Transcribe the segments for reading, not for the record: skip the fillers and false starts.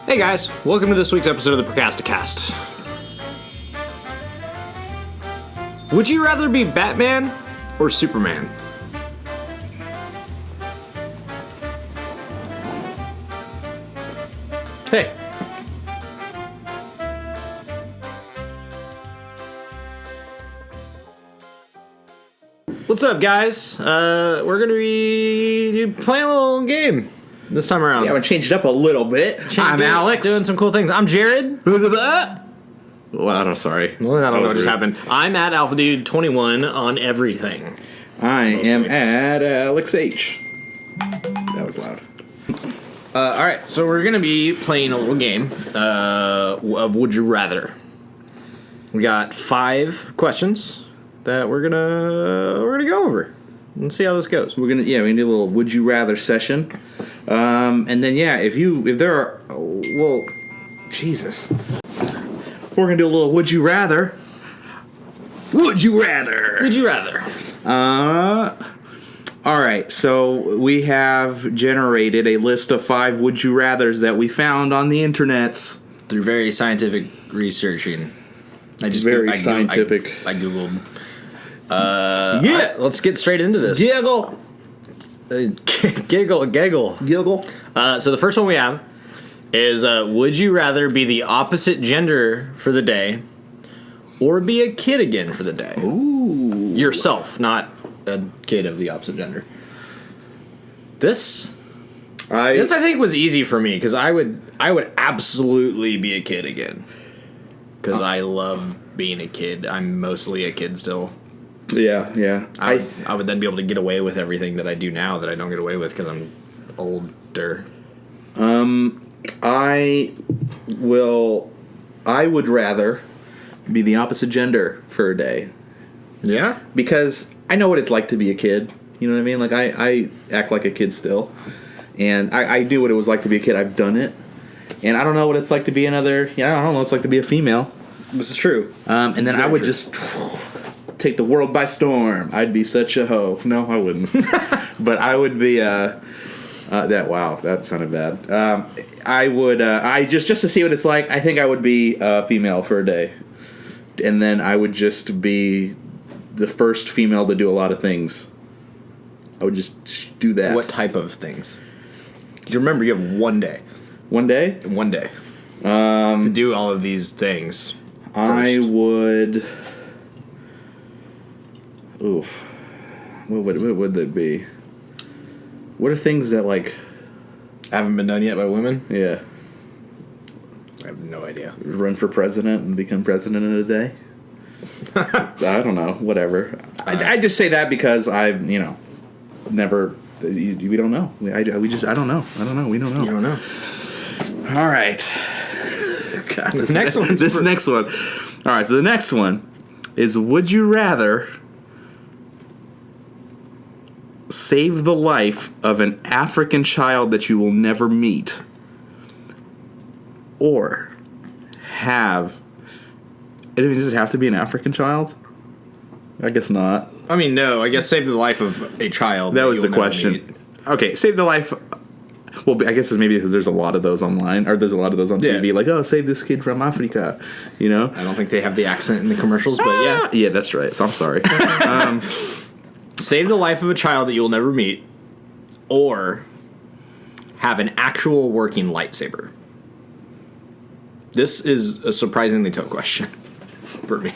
Hey guys, welcome to this week's episode of the Procrasticast. Would you rather be Batman or Superman? Hey. What's up, guys? We're gonna be playing a little game this time around. Yeah, we changed it up a little bit. I'm Alex. Doing some cool things. I'm Jerod. Well, I don't. Sorry. Well, I don't know what just happened. I'm at AlphaDude21 on everything. I am at Alex H. That was loud. All right, so we're gonna be playing a little game of Would You Rather. We got 5 questions that we're gonna go over and see how this goes. We're gonna do a little Would You Rather session, and then if there are Jesus, we're gonna do a little Would You Rather. Would you rather? Would you rather? All right, so we have generated a list of 5 Would You Rathers that we found on the internets Through very scientific researching. I googled. Right, let's get straight into this. Giggle. Giggle. So the first one we have is, would you rather be the opposite gender for the day or be a kid again for the day? Ooh. Yourself, not a kid of the opposite gender. This I think was easy for me because I would absolutely be a kid again because I love being a kid. I'm mostly a kid still. Yeah. I would then be able to get away with everything that I do now that I don't get away with because I'm older. I would rather be the opposite gender for a day. Yeah? Because I know what it's like to be a kid. You know what I mean? Like, I act like a kid still. And I knew what it was like to be a kid. I've done it. And I don't know what it's like to be I don't know what it's like to be a female. This is true. And then I would just take the world by storm. I'd be such a hoe. No, I wouldn't. But I would be, that sounded bad. I would, just to see what it's like, I think I would be a female for a day. And then I would just be the first female to do a lot of things. I would just do that. What type of things? You remember you have one day. One day? One day. To do all of these things. I would... Oof. What would that be? What are things that, like... Haven't been done yet by women? Yeah. I have no idea. Run for president and become president in a day? I don't know. Whatever. I just say that because I've, never... We don't know. I don't know. We don't know. You don't know. All right. God, this next one. All right, so the next one is, would you rather save the life of an African child that you will never meet, or does it have to be an African child? I guess not. I mean, no. I guess save the life of a child. That was the question. Okay, save the life. Well, I guess it's maybe because there's a lot of those online, or there's a lot of those on TV. Yeah. Like, save this kid from Africa. I don't think they have the accent in the commercials, but yeah. Yeah, that's right. So I'm sorry. Save the life of a child that you will never meet, or have an actual working lightsaber. This is a surprisingly tough question for me.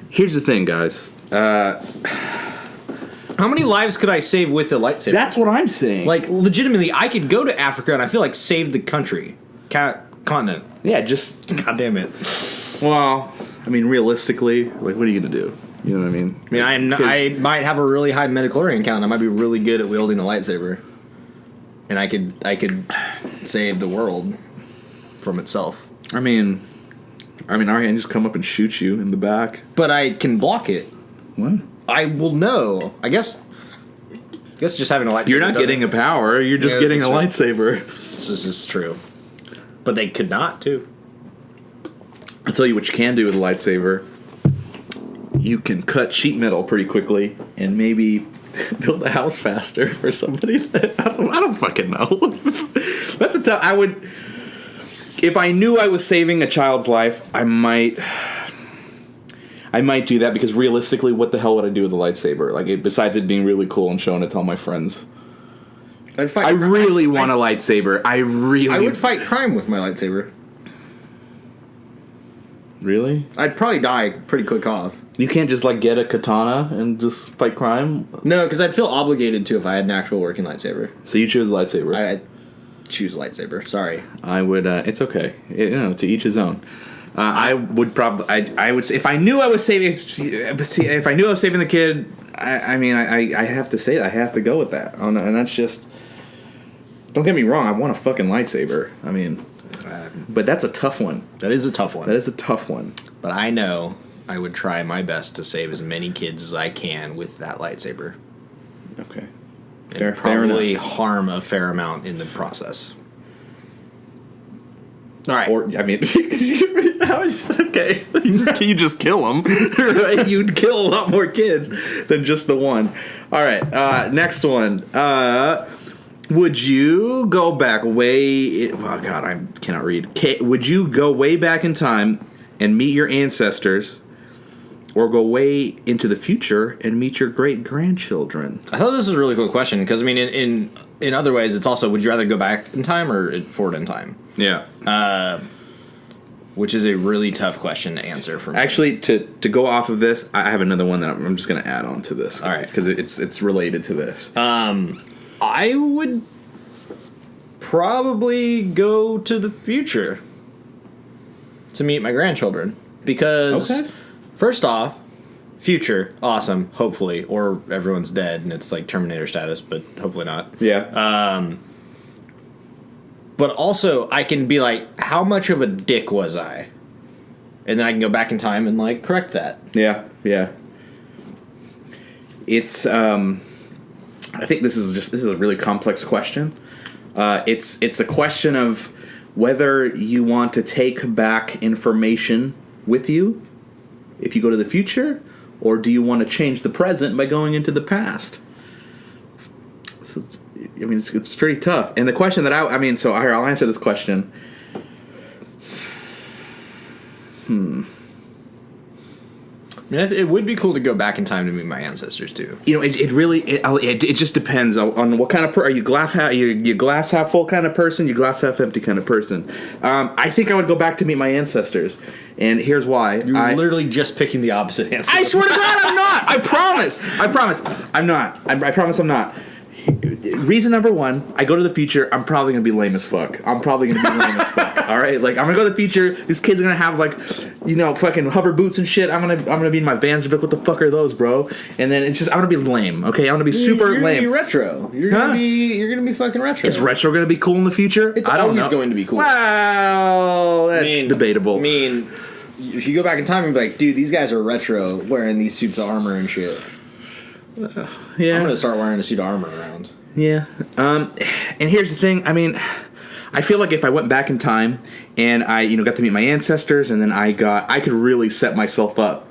Here's the thing, guys. How many lives could I save with a lightsaber? That's what I'm saying. Like, legitimately, I could go to Africa and I feel like save the country. Continent. Yeah, just... God damn it. Well, I mean, realistically, like, what are you going to do? You know what I mean? I mean, I might have a really high midichlorian count. I might be really good at wielding a lightsaber. And I could save the world from itself. I mean, I can just come up and shoot you in the back. But I can block it. What? I will know. I guess just having a lightsaber. You're not getting a power. You're just getting a lightsaber. This is true. But they could not, too. I'll tell you what you can do with a lightsaber. You can cut sheet metal pretty quickly and maybe build a house faster for somebody that I don't fucking know. That's a tough. If I knew I was saving a child's life, I might do that, because realistically, what the hell would I do with a lightsaber? Like, besides it being really cool and showing it to all my friends. I really want a lightsaber. I would fight crime with my lightsaber. Really? I'd probably die pretty quick off. You can't just, like, get a katana and just fight crime? No, because I'd feel obligated to if I had an actual working lightsaber. So you choose lightsaber? I choose lightsaber. Sorry. I would. It's okay. To each his own. I would probably. I would say if I knew I was saving. If I knew I was saving the kid, I have to say that. I have to go with that. And that's just. Don't get me wrong. I want a fucking lightsaber. I mean, but that's a tough one. That is a tough one. That is a tough one. But I know I would try my best to save as many kids as I can with that lightsaber. Okay. And probably harm a fair amount in the process. All right. Or, I mean, okay. You just kill them. Right? You'd kill a lot more kids than just the one. All right. Next one. Would you go back way... Oh, God, I cannot read. Would you go way back in time and meet your ancestors, or go way into the future and meet your great-grandchildren? I thought this was a really cool question, because, I mean, in other ways, it's also, would you rather go back in time or forward in time? Yeah. Which is a really tough question to answer for me. Actually, to go off of this, I have another one that I'm just going to add on to this. All right. Because it's related to this. I would probably go to the future to meet my grandchildren. Because, first off, future, awesome, hopefully. Or everyone's dead and it's like Terminator status, but hopefully not. Yeah. But also, I can be like, how much of a dick was I? And then I can go back in time and, like, correct that. Yeah, yeah. It's, I think this is a really complex question. It's a question of whether you want to take back information with you if you go to the future, or do you want to change the present by going into the past? So it's pretty tough. And the question that so here, I'll answer this question. I mean, it would be cool to go back in time to meet my ancestors too. You know, it just depends on what kind of are you glass half full kind of person, you glass half empty kind of person. I think I would go back to meet my ancestors, and here's why. You're literally just picking the opposite answer. I swear to God, I'm not. I promise. I'm not. I promise I'm not. Reason number one, I go to the future, I'm probably going to be lame as fuck. All right? Like, I'm going to go to the future, these kids are going to have, like, fucking hover boots and shit. I'm gonna be in my Vans. What the fuck are those, bro? And then it's just, I'm going to be lame, okay? I'm going to be super lame. You're going to be retro. You're going to be fucking retro. Is retro going to be cool in the future? It's always going to be cool. Well, that's debatable. I mean, if you go back in time and be like, dude, these guys are retro, wearing these suits of armor and shit. Yeah, I'm gonna start wearing a suit of armor around. Yeah. And here's the thing. I mean, I feel like if I went back in time and I, got to meet my ancestors, and then I could really set myself up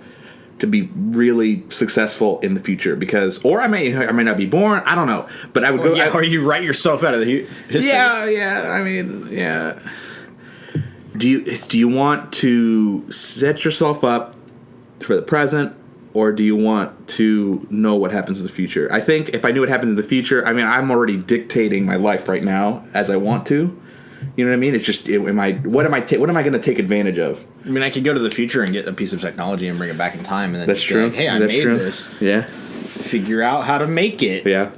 to be really successful in the future, or I might not be born. I don't know, but I would go. Or you write yourself out of the history. Yeah. I mean, yeah. Do you want to set yourself up for the present? Or do you want to know what happens in the future? I think if I knew what happens in the future, I mean, I'm already dictating my life right now as I want to. You know what I mean? It's just, what am I going to take advantage of? I mean, I could go to the future and get a piece of technology and bring it back in time, and then that's true. Like, hey, I made this. Yeah. Figure out how to make it. Yeah.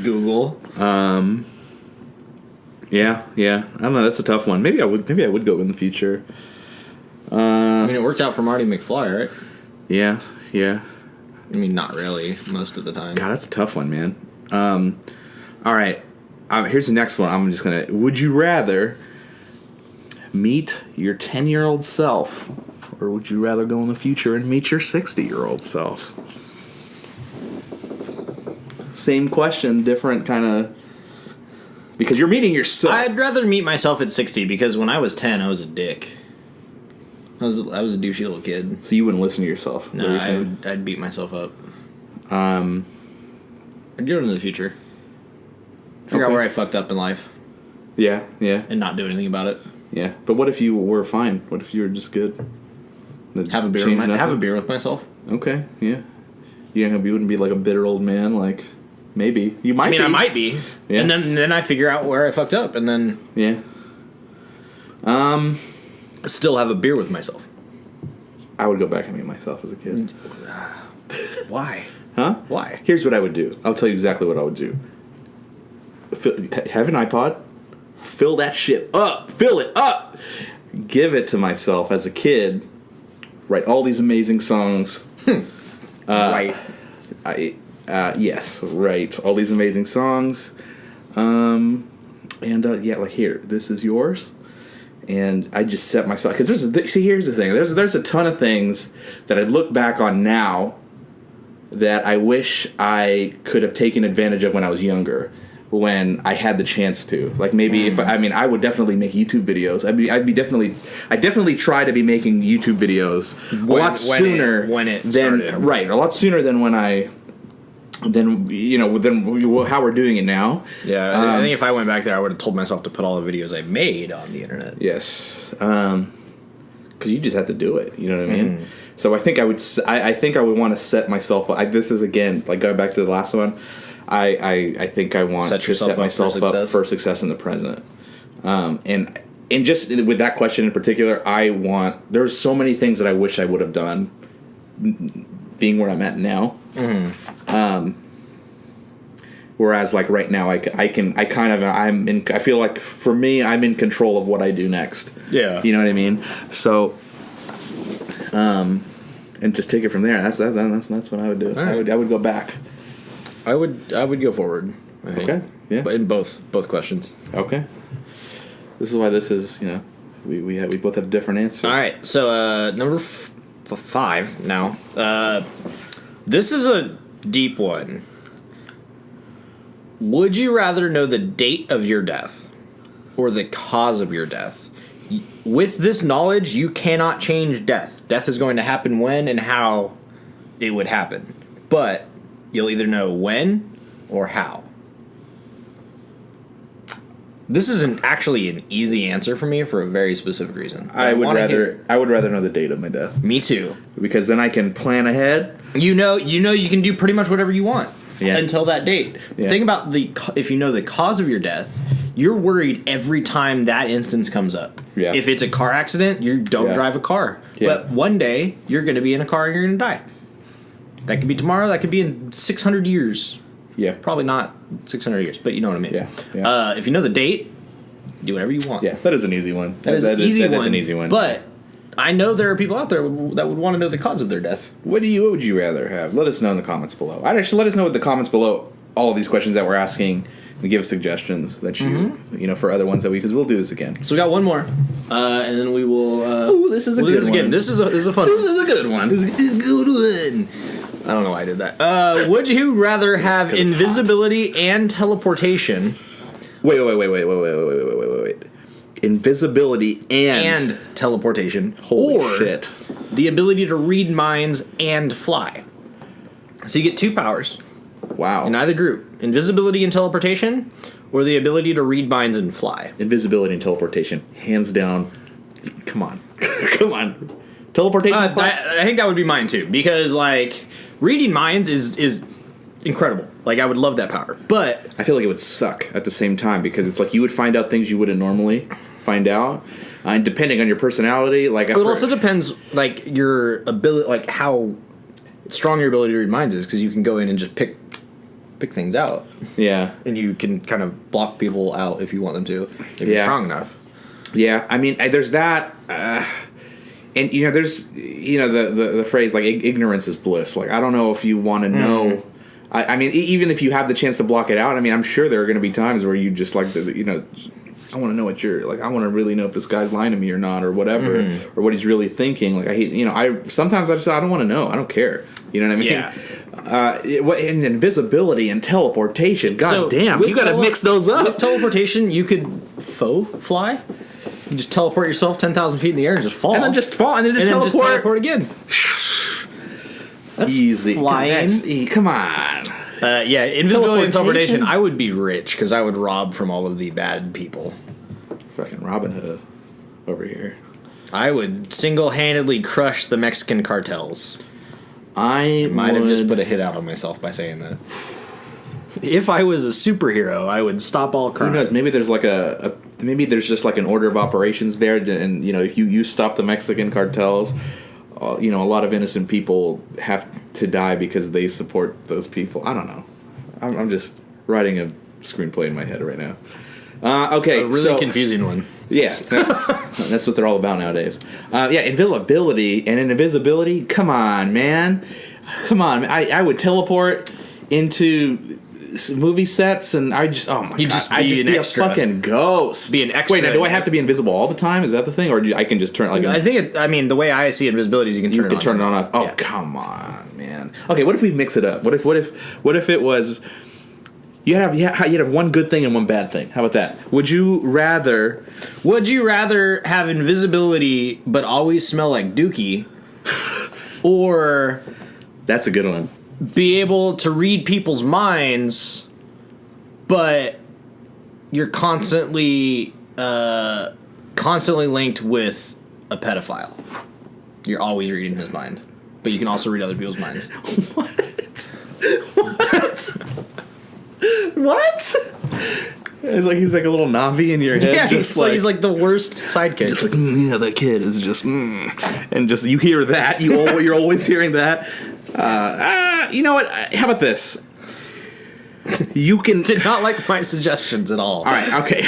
Google. Yeah. I don't know. That's a tough one. Maybe I would go in the future. I mean, it worked out for Marty McFly, right? Yeah. I mean, not really, most of the time. God, that's a tough one, man. All right. Here's the next one. Would you rather meet your 10-year-old self, or would you rather go in the future and meet your 60-year-old self? Same question, different kind of... Because you're meeting yourself. I'd rather meet myself at 60, because when I was 10, I was a dick. I was a douchey little kid. So you wouldn't listen to yourself? No, I'd beat myself up. I'd go into the future. Figure out where I fucked up in life. Yeah. And not do anything about it. Yeah, but what if you were fine? What if you were just good? Have a beer. Have a beer with myself. Okay, yeah. You wouldn't be like a bitter old man. Like maybe you might. I might be. Yeah. And then I figure out where I fucked up, and then yeah. Still have a beer with myself. I would go back and meet myself as a kid. Why? Huh? Why? Here's what I would do. I'll tell you exactly what I would do. Have an iPod. Fill that shit up. Fill it up. Give it to myself as a kid. Write all these amazing songs. Right. Yes, right. All these amazing songs. Yeah, like here, this is yours. And I just set myself, because here's the thing. There's a ton of things that I look back on now that I wish I could have taken advantage of when I was younger, when I had the chance to. Like maybe I would definitely make YouTube videos. I definitely try to be making YouTube videos a lot sooner than how we're doing it now. Yeah, I think if I went back there, I would have told myself to put all the videos I made on the internet. Yes, because you just have to do it. You know what I mean? So I think I would want to set myself up. This is again like going back to the last one. I think I want to set myself up for success in the present. And just with that question in particular, there's so many things that I wish I would have done being where I'm at now. Whereas like right now I feel like for me I'm in control of what I do next. Yeah. You know what I mean? So and just take it from there. That's what I would do. Right. I would go back. I would go forward. I think. Okay. Yeah. But in both questions. Okay. This is why this is, we both have different answers. All right. So number 5 now. This is a deep one. Would you rather know the date of your death or the cause of your death? With this knowledge, you cannot change death. Death is going to happen when and how it would happen. But you'll either know when or how. This isn't actually an easy answer for me for a very specific reason. I would rather know the date of my death. Me too. Because then I can plan ahead. You can do pretty much whatever you want until that date. Yeah. Think about if you know the cause of your death, you're worried every time that instance comes up. Yeah. If it's a car accident, you don't drive a car. Yeah. But one day, you're going to be in a car and you're going to die. That could be tomorrow. That could be in 600 years. Yeah. Probably not 600 years, but you know what I mean. Yeah. If you know the date, do whatever you want. Yeah, that is an easy one. That is an easy one. But yeah. I know there are people out there that would want to know the cause of their death. What would you rather have? Let us know in the comments below. Actually, let us know in the comments below all of these questions that we're asking, and give us suggestions that for other ones because we'll do this again. So we got one more, and then we will. Ooh, this is a good one. Again. This is a fun. This is a good one. This is a good one. I don't know why I did that. Would you rather have invisibility and teleportation? Wait. Invisibility and teleportation. Holy shit. The ability to read minds and fly. So you get 2 powers. Wow. In either group. Invisibility and teleportation, or the ability to read minds and fly. Invisibility and teleportation. Hands down. Come on. Come on. Teleportation. I think that would be mine too. Because, reading minds is incredible. I would love that power. But I feel like it would suck at the same time because it's like you would find out things you wouldn't normally find out. And depending on your personality, it also depends, your ability, how strong your ability to read minds is, because you can go in and just pick things out. Yeah. And you can kind of block people out if you want them to, if you're strong enough. Yeah, I mean, there's that, and there's the phrase ignorance is bliss. I don't know if you want to know. I mean, even if you have the chance to block it out, I mean, I'm sure there are going to be times where you just I want to know what I want to really know if this guy's lying to me or not, or whatever, or what he's really thinking. I hate, sometimes I don't want to know. I don't care. You know what I mean? Yeah. And invisibility and teleportation. God damn, you got to mix those up. With teleportation, you could faux fly. You can just teleport yourself 10,000 feet in the air and just fall. And then just fall, and then just teleport again. That's easy. Flying. Come on. Invisibility and teleportation. I would be rich because I would rob from all of the bad people. Fucking Robin Hood. over here. I would single-handedly crush the Mexican cartels. I Might have just put a hit out on myself by saying that. If I was a superhero, I would stop all crime. Who knows? Maybe there's like maybe there's just like an order of operations there, and if you stop the Mexican cartels, a lot of innocent people have to die because they support those people. I don't know. I'm just writing a screenplay in my head right now. Okay, a really confusing one. Yeah, that's what they're all about nowadays. Invisibility and invisibility. Come on, man. I would teleport into movie sets, and I just You'd just be a fucking ghost. Be an extra. Wait, now do I have to be invisible all the time? Is that the thing, or I can just turn it like? I think the way I see invisibility is you can turn it on. Off. Oh, come on, man. Okay, what if we mix it up? What if it was? You'd have one good thing and one bad thing. How about that? Would you rather have invisibility but always smell like Dookie, or that's a good one. Be able to read people's minds, but you're constantly linked with a pedophile. You're always reading his mind, but you can also read other people's minds. What? It's like he's like a little Navi in your head. Yeah, he's like the worst sidekick. Just like, that kid is just, and just you hear that. You're always hearing that. You know what? How about this? You can did not like my suggestions at all. All right, okay.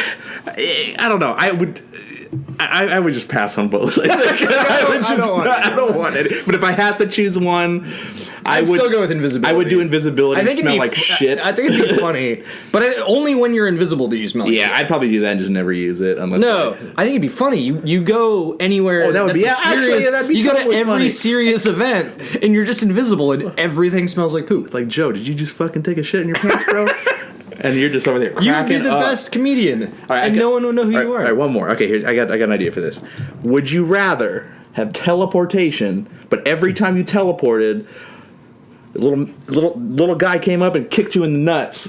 I don't know. I would just pass on both. I don't want it. But if I had to choose one, I would still go with invisibility. I would do invisibility and smell like shit. I think it'd be funny, but only when you're invisible do you smell like shit. Yeah, I'd probably do that and just never use it. I think it'd be funny. You go anywhere. Oh, that would be that'd be. You go to every serious event and you're just invisible and everything smells like poop. Like, Joe, did you just fucking take a shit in your pants, bro? And you're just over there cracking up. You would be the best comedian, and no one would know who you are. All right, one more. Okay, here I got an idea for this. Would you rather have teleportation, but every time you teleported, a little guy came up and kicked you in the nuts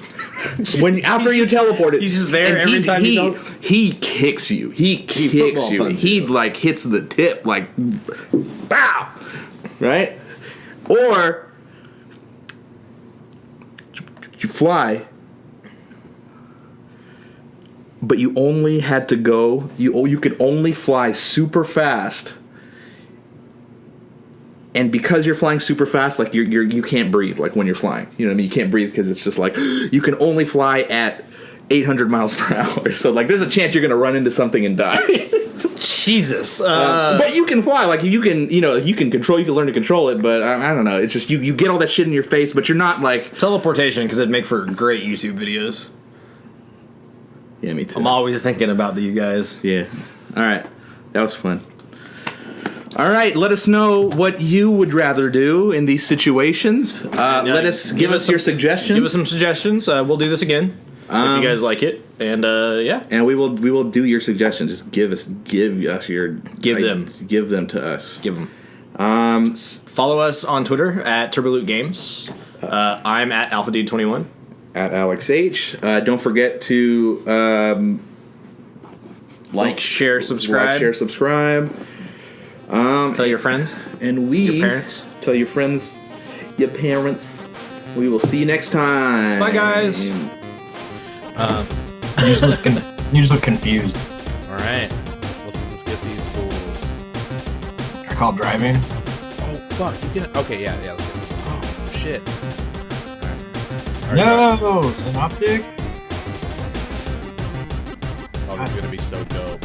after you teleported? He's just there every time you teleport. He kicks you. He kicks you. He like hits the tip like, bow, right? Or you fly. But you only had to go. You could only fly super fast, and because you're flying super fast, like you can't breathe. Like when you're flying, you know what I mean. You can't breathe because it's just like you can only fly at 800 miles per hour. So like, there's a chance you're gonna run into something and die. Jesus. But you can fly. Like you can control. You can learn to control it. But I don't know. It's just you get all that shit in your face, but you're not like teleportation because it'd make for great YouTube videos. Yeah, me too. I'm always thinking about you guys. Yeah. All right. That was fun. All right. Let us know what you would rather do in these situations. Give us your suggestions. Give us some suggestions. We'll do this again if you guys like it. And yeah. And we will do your suggestions. Just give us your them to us. Give them. Follow us on Twitter at Turboloot Games. I'm at AlphaDude21. At Alex H. Don't forget to like, share, subscribe. Tell your friends. And your parents. Tell your friends, your parents. We will see you next time. Bye, guys. You just look confused. All right. Let's get these fools. I call driving. Oh, fuck. You can... Okay, yeah. Let's get this. Oh, shit. No! Synoptic? Oh, this is going to be so dope.